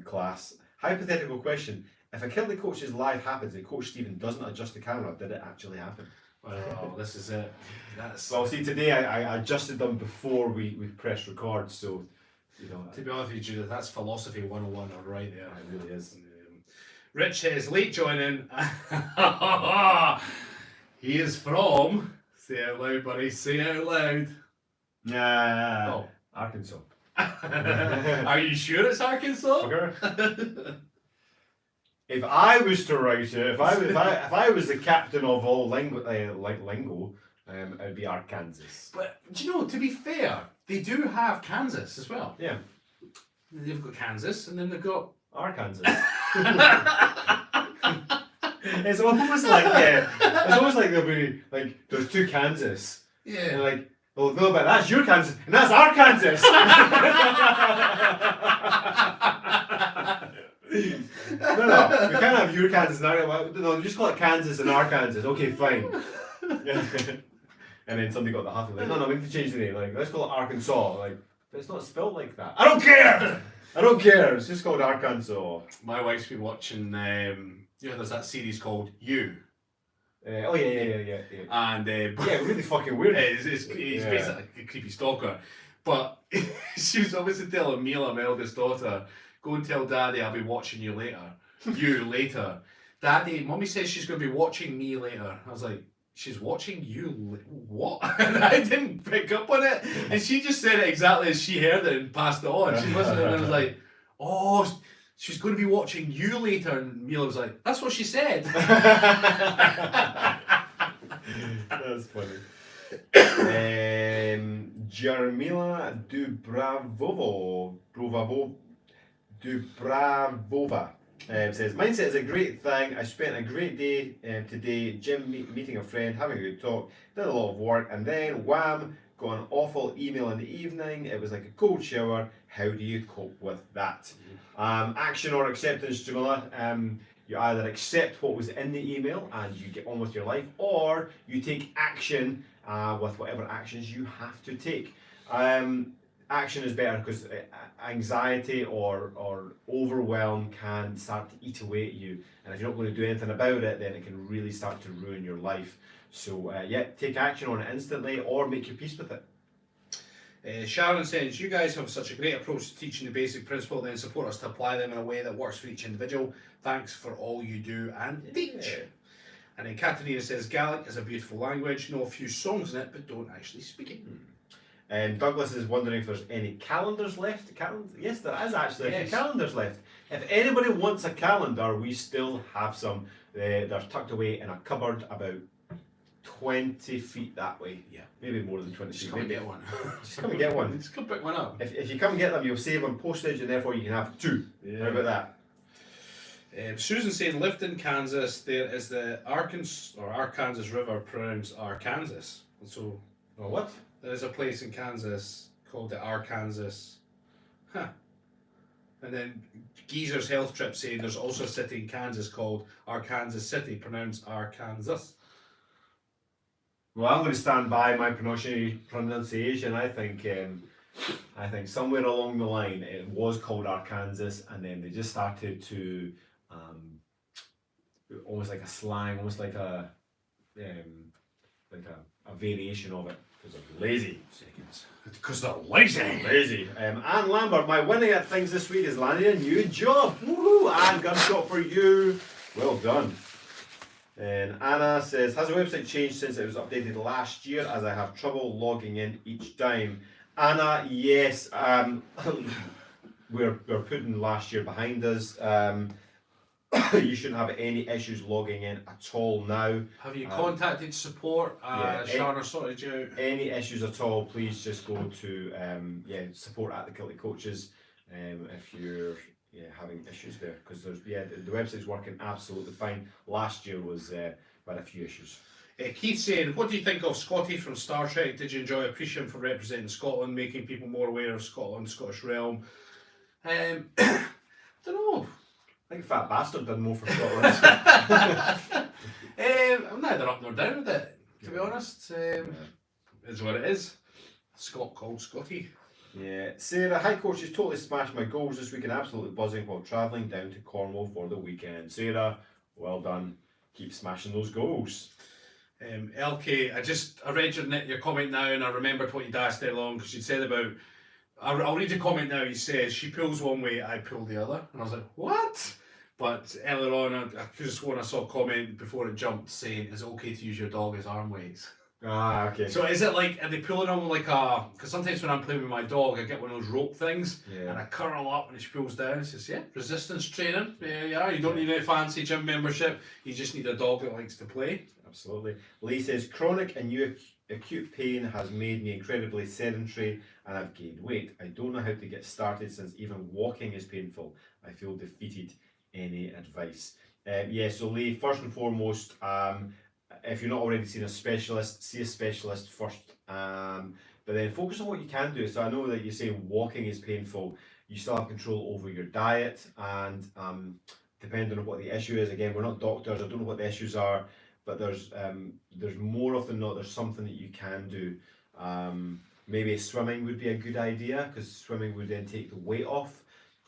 class. Hypothetical question. If a Kilted Coaches live happens and Coach Stephen doesn't adjust the camera, did it actually happen? Well, this is it. That's Well, see, today I adjusted them before we pressed record, so, to be honest with you, that's philosophy 101 right there. it really is. Rich says, late joining. He is from, say it out loud, buddy, say it out loud. Nah, Arkansas. Are you sure it's Arkansas? Fucker. If I was to write it, if I was the captain of all lingo, it would be Arkansas. But do you know, to be fair, they do have Kansas as well. Yeah. They've got Kansas and then they've got Arkansas. It's almost like there'll be like there's two Kansas. yeah. And like, well, no, but that's your Kansas and that's our Kansas. No, we can't have your Kansas and our. No, just call it Kansas and Arkansas. Okay, fine. And then somebody got the half of it. No, we need to change the name. Like, let's call it Arkansas. Like, but it's not spelled like that. I don't care. I don't care. It's just called Arkansas. My wife's been watching. There's that series called You. Oh yeah. And Yeah, really fucking weird. He's basically a creepy stalker. But she was obviously telling Mila, my eldest daughter, go and tell Daddy I'll be watching you later. You later. Daddy, Mummy says she's going to be watching me later. I was like, she's watching you? What? And I didn't pick up on it. And she just said it exactly as she heard it and passed it on. She listened and I was like, oh, she's going to be watching you later. And Mila was like, that's what she said. That's funny. Jarmila Dubravova says, mindset is a great thing. I spent a great day today, gym, meeting a friend, having a good talk, did a lot of work, and then wham, got an awful email in the evening. It was like a cold shower. How do you cope with that? Action or acceptance, Jamila. You either accept what was in the email and you get on with your life, or you take action with whatever actions you have to take. Action is better because anxiety or overwhelm can start to eat away at you, and if you're not going to do anything about it, then it can really start to ruin your life. So take action on it instantly or make your peace with it. Sharon says, you guys have such a great approach to teaching the basic principle, then support us to apply them in a way that works for each individual. Thanks for all you do and teach. And then Katarina says, Gaelic is a beautiful language, know a few songs in it, but don't actually speak it. And Douglas is wondering if there's any calendars left. Yes, there is actually a few calendars left. If anybody wants a calendar, we still have some. They're tucked away in a cupboard about 20 feet that way. Yeah. Maybe more than 20 Just feet. come and get one. Just come and get one. Just come pick one up. If you come and get them, you'll save on postage and therefore you can have two. Yeah. How about that? Susan saying, lived in Kansas, there is the Arkansas River, pronounced Arkansas. So, What? there is a place in Kansas called the Arkansas. Huh. And then Geezer's Health Trip saying there's also a city in Kansas called Arkansas City, pronounced Arkansas. Well, I'm going to stand by my pronunciation. I think somewhere along the line it was called Arkansas, and then they just started to almost like a slang, almost like a variation of it because they're lazy. Because they're lazy. Lazy. Anne Lambert, my winning at things this week is landing a new job. Woohoo! Anne, gunshot for you. Well done. And Anna says, has the website changed since it was updated last year, as I have trouble logging in each time? Anna, yes. We're putting last year behind us. You shouldn't have any issues logging in at all now. Have you contacted support? Sharon sorted you out? Any issues at all, please just go to support at the Kilted Coaches if you're having issues there, because the website's working absolutely fine. Last year was had a few issues. Keith saying, what do you think of Scotty from Star Trek? Did you enjoy? Appreciate him for representing Scotland, making people more aware of Scotland, Scottish realm? I don't know. I think Fat Bastard done more for Scotland. I'm neither up nor down with it, to be honest. It's what it is. A Scot called Scotty. Yeah. Sarah, hi coach, has totally smashed my goals this week and absolutely buzzing while travelling down to Cornwall for the weekend. Sarah, well done. Keep smashing those goals. LK, I read your comment now and I remembered what you'd asked earlier on because you'd said about. I'll read your comment now. He says she pulls one way, I pull the other, and I was like, what? But earlier on, I could have sworn I saw a comment before it jumped saying, "Is it okay to use your dog as arm weights?" Ah, okay. So is it like, are they pulling on like a, because sometimes when I'm playing with my dog, I get one of those rope things, and I curl up and she pulls down. It says, yeah, resistance training. Yeah, you don't need any fancy gym membership. You just need a dog that likes to play. Absolutely. Lee says, chronic and new acute pain has made me incredibly sedentary and I've gained weight. I don't know how to get started since even walking is painful. I feel defeated. Any advice? So Lee, first and foremost, if you're not already seeing a specialist, see a specialist first. But then focus on what you can do. So I know that you say walking is painful. You still have control over your diet, and depending on what the issue is. Again, we're not doctors. I don't know what the issues are, but there's more often than not there's something that you can do. Maybe swimming would be a good idea because swimming would then take the weight off,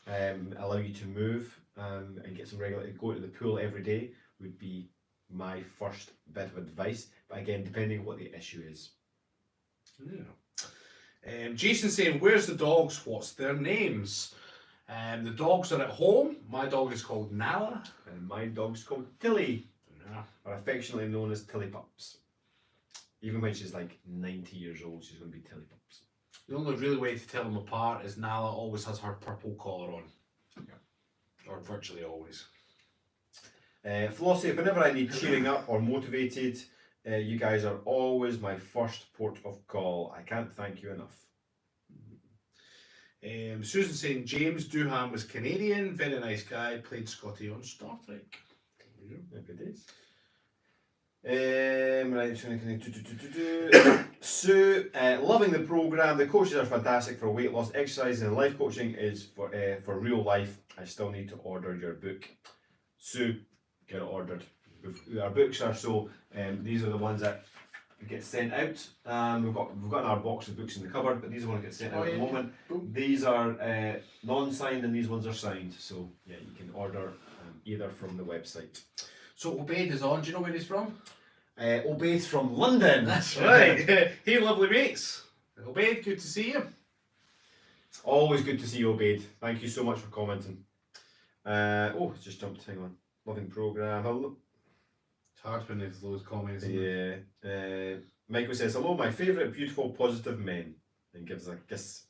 allow you to move, and get some regular. Go to the pool every day would be my first bit of advice. But again, depending on what the issue is. Yeah. Jason saying, "Where's the dogs? What's their names?" The dogs are at home. My dog is called Nala, and my dog's called Tilly, or affectionately known as Tilly Pups. Even when she's like 90 years old, she's going to be Tilly Pups. The only really way to tell them apart is Nala always has her purple collar on. Yeah. Or virtually always. Flossie, whenever I need cheering up or motivated, you guys are always my first port of call. I can't thank you enough. Susan saying, James Doohan was Canadian, very nice guy, played Scotty on Star Trek. Happy days. Sue, loving the programme. The coaches are fantastic for weight loss, exercise, and life coaching is for real life. I still need to order your book. Sue, get it ordered. Our books are these are the ones that get sent out. We've got our box of books in the cupboard, but these are the ones that get sent out at the moment. Boom. These are non-signed and these ones are signed. So yeah, you can order either from the website. So Obaid is on. Do you know where he's from? Obaid's from London. That's right. Hey, lovely mates. Obaid, good to see you. Always good to see you, Obaid. Thank you so much for commenting. It's just jumped. Hang on. Loving programme. It's hard when there's those comments. Yeah. Michael says, hello, my favourite beautiful positive men. And gives a kiss.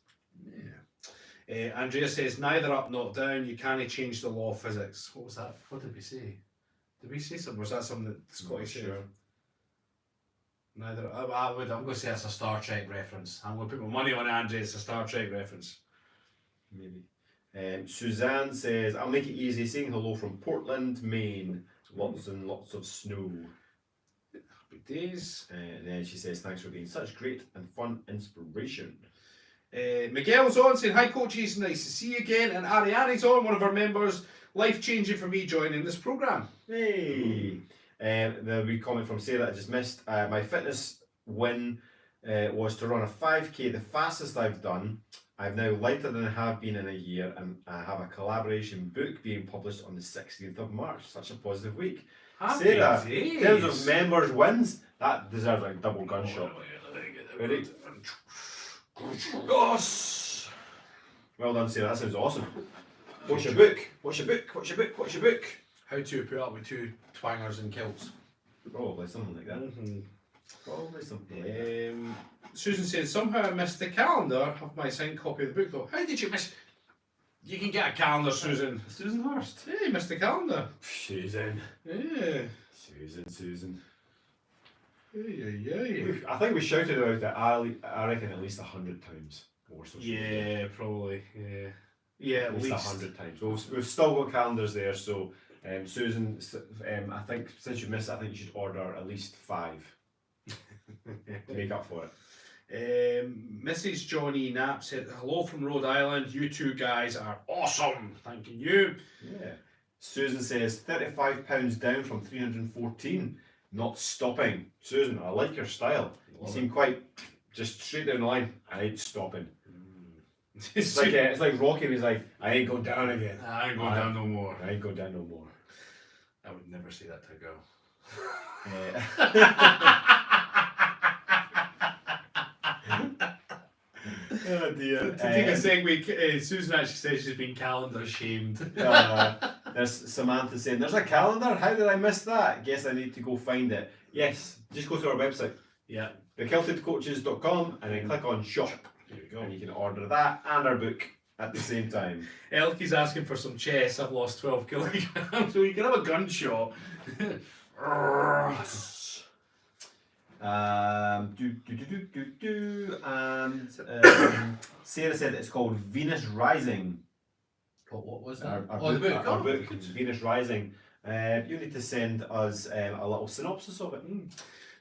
Yeah. Andrea says, neither up, not down. You can't change the law of physics. What was that? What did we say? Did we say something? Was that something that Scotty said? Sure. Neither. I'm going to say it's a Star Trek reference. I'm going to put my money on Andrea. It's a Star Trek reference. Maybe. Suzanne says, I'll make it easy. Saying hello from Portland, Maine. Lots and lots of snow. Happy days. And then she says, thanks for being such great and fun inspiration. Miguel's on saying, hi coaches, nice to see you again. And Ariane's on, one of our members. Life changing for me joining this programme. Hey! The wee comment from Sarah I just missed. My fitness win was to run a 5k, the fastest I've done. I'm now lighter than I have been in a year, and I have a collaboration book being published on the 16th of March. Such a positive week. Happy Sarah, days. in terms of members' wins, that deserves a double gunshot. Ready? Yes! Well done, Sarah. That sounds awesome. What's your book? What's your book? What's your book? What's your book? How to put up with two twangers in kilts. Probably something like that. Probably something like that. Susan says, somehow I missed the calendar of my signed copy of the book though. How did you miss? You can get a calendar, Susan. Susan Hurst. Yeah, you missed the calendar. Susan. Yeah. Susan. Yeah. I think we shouted about it, I reckon at least 100 times. Yeah, probably. Yeah, at least 100 times. Well, we've still got calendars there, so Susan, I think since you missed it, I think you should order at least 5 to make up for it. Mrs. Johnny Knapp said, hello from Rhode Island. You two guys are awesome. Thanking you. Yeah. Susan says, £35 down from 314. Not stopping. Susan, I like your style. You seem quite just straight down the line. I ain't stopping. It's like Rocky. He's like, I ain't going down again. I ain't going down no more. I ain't going down no more. I would never say that to a girl. Oh dear. To take a segue, Susan actually says she's been calendar shamed. There's Samantha saying, there's a calendar? How did I miss that? Guess I need to go find it. Yes, just go to our website. Yeah. thekiltedcoaches.com and then click on shop. There you go. And you can order that and our book at the same time. Elkie's asking for some chess. I've lost 12 kilograms, so you can have a gunshot. And Sarah said it's called Venus Rising. What was that? Our book, Venus Rising. You need to send us a little synopsis of it.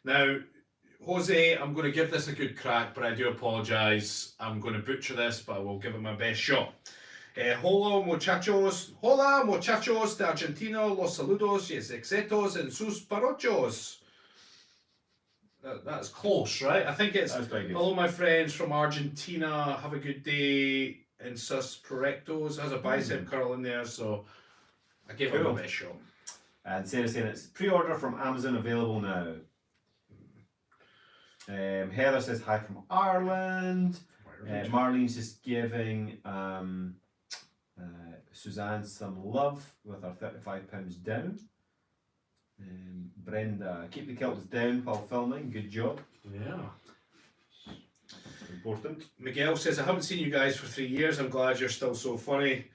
Now, Jose, I'm going to give this a good crack, but I do apologise. I'm going to butcher this, but I will give it my best shot. Hola muchachos de Argentina, los saludos y éxitos en sus parrochos. That's close, right? I think it's, hello my friends from Argentina, have a good day in sus correctos. Has a bicep curl in there, so I gave it my best shot. And Sarah saying it's pre-order from Amazon, available now. Heather says hi from Ireland. Marlene's just giving Suzanne some love with her £35 down. Brenda, keep the kilts down while filming, good job. Yeah. Important. Miguel says, I haven't seen you guys for 3 years, I'm glad you're still so funny.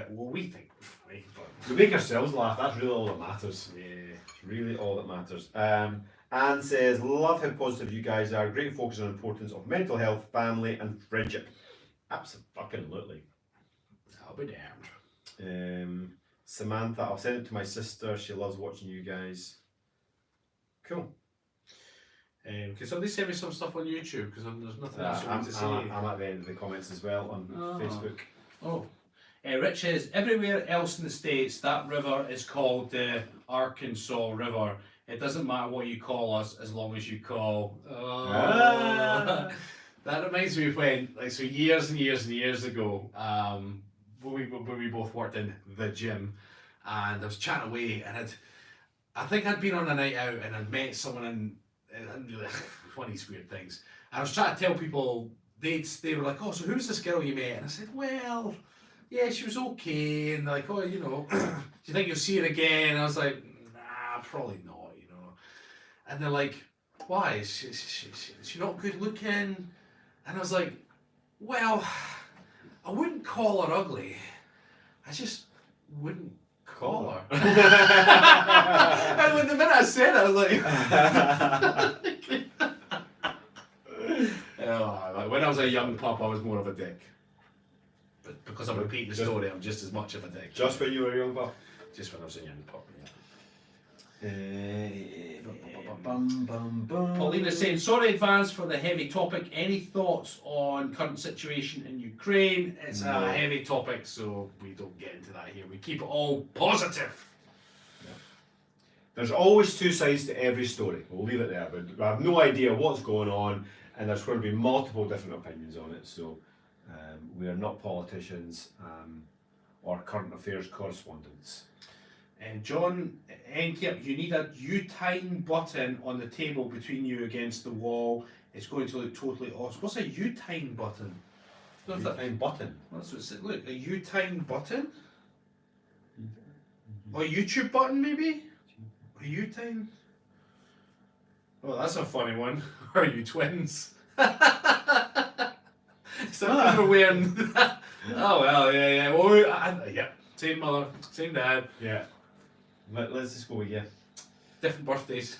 Well, we think we're funny, but... We make ourselves laugh, that's really all that matters. Yeah. It's really all that matters. Anne says, love how positive you guys are, great focus on the importance of mental health, family and friendship. Absolutely. I'll be damned. Samantha, I'll send it to my sister, she loves watching you guys. Cool. Can somebody send me some stuff on YouTube, because there's nothing else I want to say. I'm at the end of the comments as well on Facebook. Oh. Rich says, everywhere else in the States, that river is called the Arkansas River. It doesn't matter what you call us, as long as you call. That reminds me of when, years and years and years ago, when we both worked in the gym, and I was chatting away, and I think I'd been on a night out, and I'd met someone in one of these weird things. I was trying to tell people, they were like, oh, so who's this girl you met? And I said, well, yeah, she was okay. And they're like, oh, you know, do you think you'll see her again? And I was like, nah, probably not, you know. And they're like, why? Is she not good looking? And I was like, well, I wouldn't call her ugly. I just wouldn't call her. And when the minute I said it, I was like, when I was a young pup, I was more of a dick. But because I'm repeating the story, I'm just as much of a dick. Just when you were a young pup? Just when I was a young pup, yeah. Paulina's saying, sorry in advance for the heavy topic. Any thoughts on current situation in Ukraine? It's a heavy topic, so we don't get into that here. We keep it all positive. Yeah. There's always two sides to every story. We'll leave it there. But I have no idea what's going on, and there's going to be multiple different opinions on it. So we are not politicians or current affairs correspondents. And John Enkip, you need a U-time button on the table between you against the wall. It's going to look totally awesome. What's a U-time button? U-time button? That's what it said. Look, a U-time button? Or a YouTube button, maybe? A U-time? Oh, that's a funny one. Are you twins? Something for wearing. Oh, well, yeah. Well, yeah. Same mother, same dad. Yeah. Let's just go with you. Different birthdays.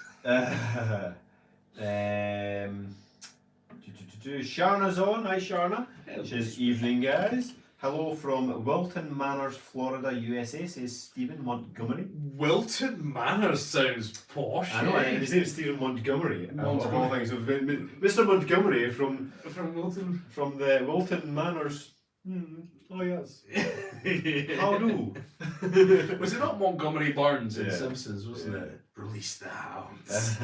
Sharna's on. Hi, Sharna. She says, evening, guys. Hello from Wilton Manors, Florida, USA, says Stephen Montgomery. Wilton Manors sounds posh. I know, and his name's Stephen Montgomery. Of all things. Mr. Montgomery from Wilton. From the Wilton Manors. Oh, yes. How do? Was it not Montgomery Burns in Simpsons, wasn't it? Release the hounds.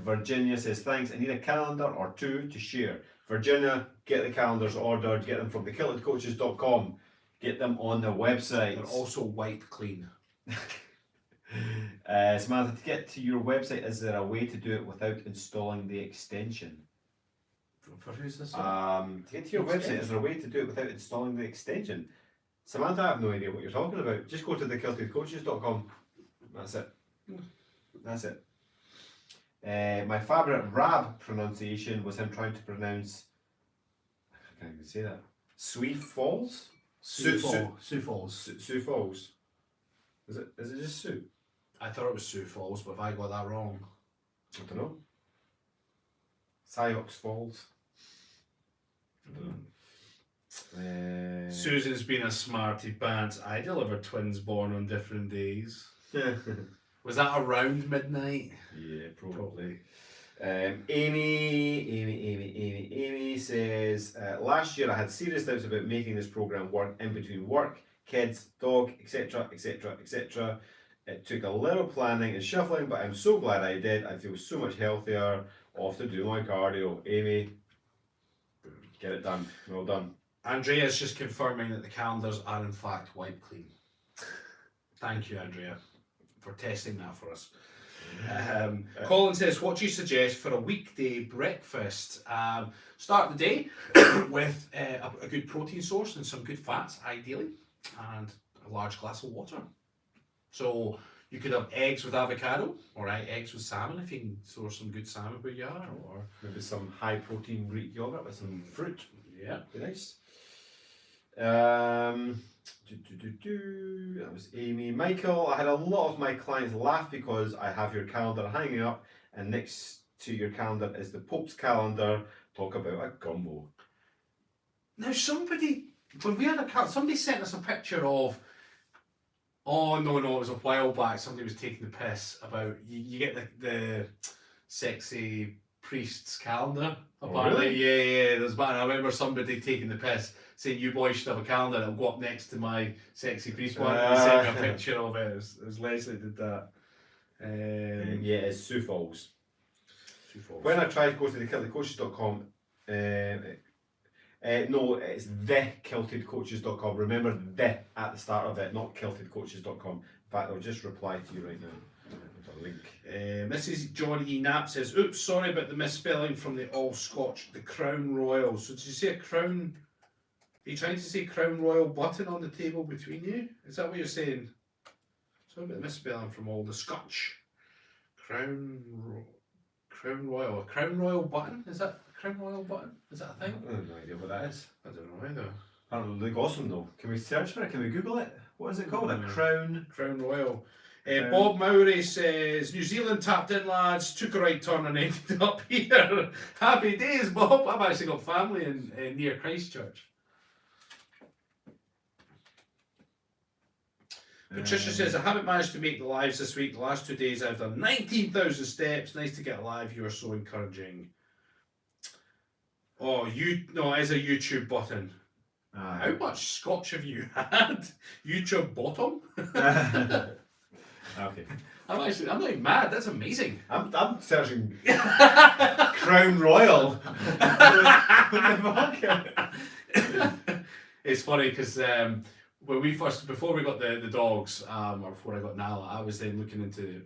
Virginia says, thanks, I need a calendar or two to share. Virginia, get the calendars ordered, get them from thekiltedcoaches.com, get them on the website. They're also wiped clean. Samantha, to get to your website, is there a way to do it without installing the extension? For who's this? To get to your website, is there a way to do it without installing the extension? Samantha, I have no idea what you're talking about. Just go to thekiltedcoaches.com. That's it. That's it. My favourite Rab pronunciation was him trying to pronounce, I can't even say that, Sioux Falls? Sioux Falls. Sioux Falls. Is it just Sioux? I thought it was Sioux Falls, but if I got that wrong. I don't know. Sioux Falls. I don't know. Susan's been a smarty pants. I delivered twins born on different days. Was that around midnight? Yeah, probably. Amy says, last year I had serious doubts about making this program work in between work, kids, dog, etc, etc, etc. It took a little planning and shuffling, but I'm so glad I did. I feel so much healthier. Off to do my cardio. Amy, get it done. Well done. Andrea's just confirming that the calendars are in fact wiped clean. Thank you, Andrea, for testing that for us. Colin says, what do you suggest for a weekday breakfast? Start the day with a good protein source and some good fats, ideally, and a large glass of water. So you could have eggs with avocado, or eggs with salmon if you can source some good salmon where you are, or maybe some high protein Greek yogurt with some fruit. Yeah, be nice. That was Amy. Michael, I had a lot of my clients laugh because I have your calendar hanging up, and next to your calendar is the Pope's calendar. Talk about a gumbo. Now somebody, when we had somebody sent us a picture of, oh no, it was a while back, somebody was taking the piss about, you get the sexy priest's calendar, apparently. Oh, really? Yeah, there's I remember somebody taking the piss, saying you boys should have a calendar that'll go up next to my sexy priest one, and they sent me a picture of it. It was Leslie did that. Yeah, it's Sioux Falls. Sioux Falls. When I tried to go to thekiltedcoaches.com, no, it's thekiltedcoaches.com. Remember the at the start of it, not kiltedcoaches.com. In fact, I'll just reply to you right now. I've got a link. Mrs. John E. Knapp says, oops, sorry about the misspelling from the All Scotch, the Crown Royal. So did you say a crown? Are you trying to say Crown Royal button on the table between you? Is that what you're saying? Sorry about the misspelling from all the Scotch. Crown Royal. A Crown Royal button? Is that a Crown Royal button? Is that a thing? I have no idea what that is. I don't know either. Apparently they look awesome though. Can we search for it? Can we Google it? What is it called? A crown? Crown Royal. Bob Mowry says, New Zealand tapped in, lads, took a right turn and ended up here. Happy days, Bob. I've actually got family in near Christchurch. Patricia says, I haven't managed to make the lives this week. The last 2 days I've done 19,000 steps. Nice to get alive. You are so encouraging. Oh, no, it is a YouTube button. How much scotch have you had? YouTube bottom? Okay. I'm not even mad. That's amazing. I'm searching Crown Royal. What the fuck? It's funny because when before we got the dogs, or before I got Nala, I was then looking into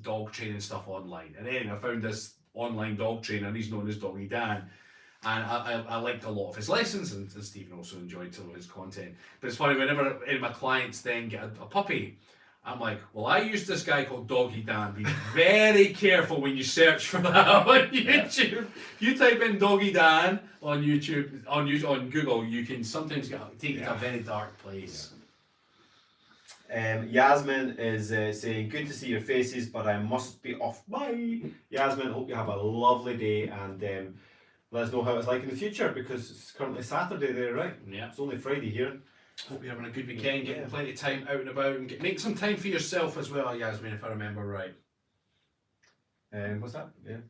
dog training stuff online. And anyway, I found this online dog trainer, and he's known as Doggy Dan. And I liked a lot of his lessons, and Stephen also enjoyed some of his content. But it's funny, whenever any of my clients then get a puppy, I'm like, well, I used this guy called Doggy Dan. Be very careful when you search for that on YouTube. Yeah. You type in Doggy Dan on YouTube, on Google, you can sometimes take it to a very dark place. Yeah. Yasmin is saying, good to see your faces, but I must be off. Bye. Yasmin, hope you have a lovely day, and let us know how it's like in the future, because it's currently Saturday there, right? Yeah. It's only Friday here. Hope you're having a good weekend, getting plenty of time out and about, and make some time for yourself as well, Yasmin, if I remember right. What's that? Yeah.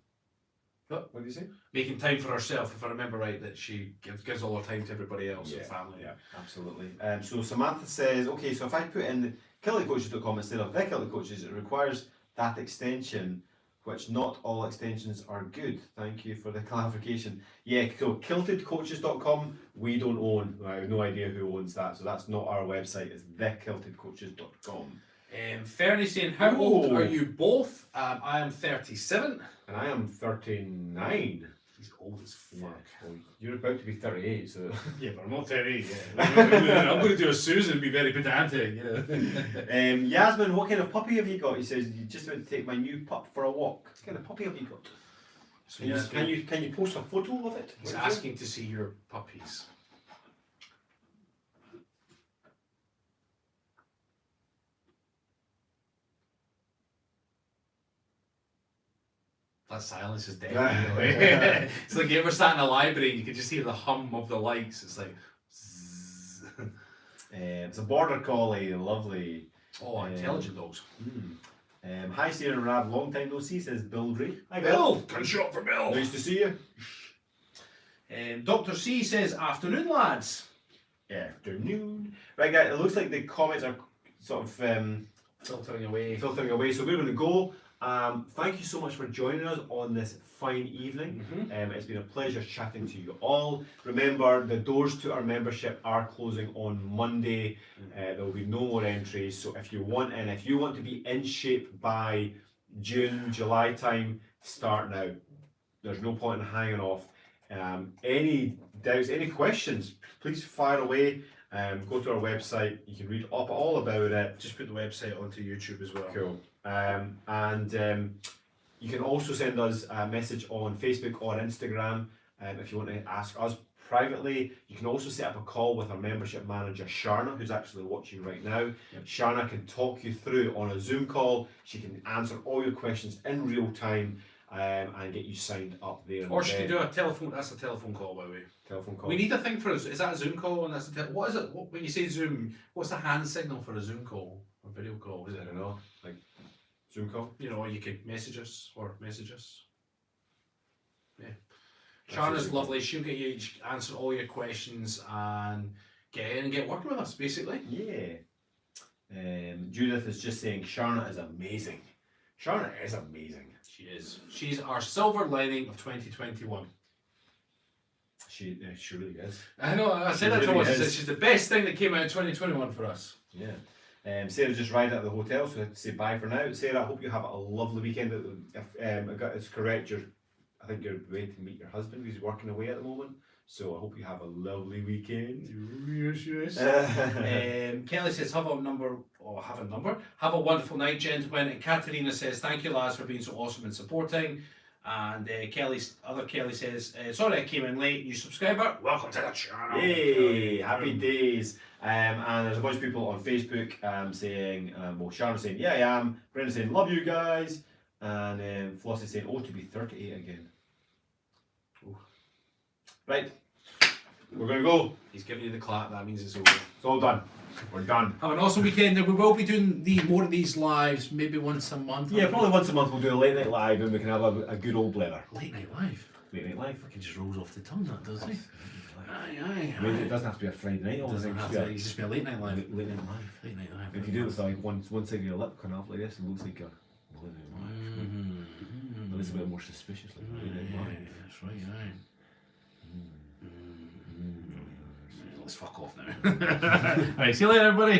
What did you say? Making time for herself, if I remember right, that she gives all her time to everybody else and family. Yeah, absolutely. So Samantha says, okay, so if I put in kiltedcoaches.com instead of thekiltedcoaches, it requires that extension, which not all extensions are good. Thank you for the clarification. Yeah, so kiltedcoaches.com we don't own. I have no idea who owns that, so that's not our website. It's thekiltedcoaches.com. Fernie saying, how old Oh. are you both? I am 37. And I am 39. He's old as Yeah, fuck. well, you're about to be 38, so. Yeah, but I'm not 38 yet. I'm going to do a Susan and be very pedantic. Yasmin, what kind of puppy have you got? He says, you just want to take my new pup for a walk. What kind of puppy have you got? So Can you post a photo of it? He's asking to see your puppies. That silence is definitely. It's like you ever sat in a library and you could just hear the hum of the lights. It's like. Zzz. It's a border collie, lovely. Oh, intelligent dogs. Hi, Sarah and Rab, long time no see, says Bill Gray. Hi, Bill! Gunshot for Bill! Nice to see you. Dr. C says, afternoon, lads. Afternoon. Right, guys, it looks like the comments are sort of Filtering away. so we're going to go. Thank you so much for joining us on this fine evening. It's been a pleasure chatting to you all. Remember, the doors to our membership are closing on Monday. There will be no more entries, so if you want to be in shape by June, July time, start now. There's no point in hanging off. Any doubts, any questions, please fire away. Go to our website, you can read up all about it. Just put the website onto YouTube as well. Cool. You can also send us a message on Facebook or Instagram if you want to ask us privately. You can also set up a call with our membership manager Sharna, who's actually watching right now. Yep. Sharna can talk you through on a Zoom call. She can answer all your questions in real time and get you signed up there. Or she can do a telephone. That's a telephone call, by the way. Telephone call. We need a thing for us. Is that a Zoom call? And that's what is it? When you say Zoom, what's the hand signal for a Zoom call or video call? Is I it? don't know, like Zoom call. You know, you could message us or message us. Yeah. That's Sharna's easy. lovely. She'll get you answer all your questions and get in and get working with us, basically. Yeah. Judith is just saying Sharna is amazing. Sharna is amazing. She is. She's our silver lining of 2021. She really is. I know. I said She that to really her. I said is. she's the best thing that came out of 2021 for us. Yeah. Sarah just arrived at the hotel, so I have to say bye for now. Sarah, I hope you have a lovely weekend. If I got it's correct, I think you're waiting to meet your husband because he's working away at the moment. So I hope you have a lovely weekend. Yes. Kelly says, have a wonderful night, gentlemen. And Katerina says, thank you, lads, for being so awesome and supporting. And Kelly says, sorry I came in late. New subscriber, welcome to the channel. Yay! Happy days. And there's a bunch of people on Facebook saying, Sharon saying, yeah, I am. Brenda saying, love you guys. And Flossie saying, oh, to be 38 again. Ooh. Right, we're going to go. He's giving you the clap, that means it's over. It's all done. We're done. Have an awesome weekend. We will be doing more of these lives, maybe once a month. Yeah, probably once a month we'll do a late night live and we can have a good old blather. Late night live. Late night live. Fucking just rolls off the tongue, that does it? I mean, it doesn't have to be a Friday night. It doesn't have to. It's just be a late night live. Late night live. Late night live. If you do it with like one side of your lip kind of off like this, it looks like a late night live. But it's a bit more suspicious, like late night live. That's right, right. Let's fuck off now. Alright, see you later, everybody.